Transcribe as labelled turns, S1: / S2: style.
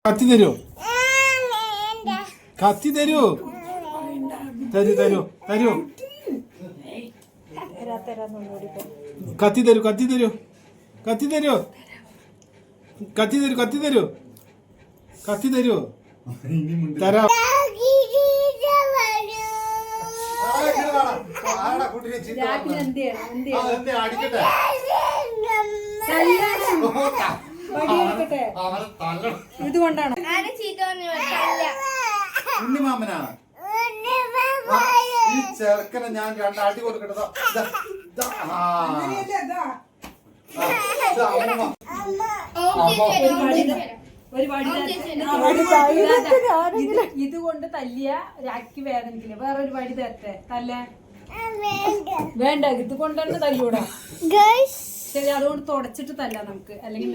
S1: കത്തി തരൂ, കത്തി തരൂ, തരൂ തരൂ തരൂ, കത്തി തരൂ, കത്തി തരൂ, കത്തി തരൂ, കത്തി തരൂ, കത്തി തരൂ, കത്തി തരൂ, തരാം.
S2: ഇതുകൊണ്ടാണ്
S3: ഉണ്ണിമാമനാ ഈ ചെറുക്കനെ ഞാൻ രണ്ടടി കൊടുക്കട്ടതോ.
S2: ഇതുകൊണ്ട് തല്ലിയ രാഖി വേദനിക്കില്ല. വേറൊരു വടി തരട്ടെ തല്ല വേണ്ട, ഇത് കൊണ്ട് തന്നെ തല്ലൂടാ. ശരി, അതുകൊണ്ട് തുടച്ചിട്ട് തല്ല നമുക്ക്, അല്ലെങ്കിൽ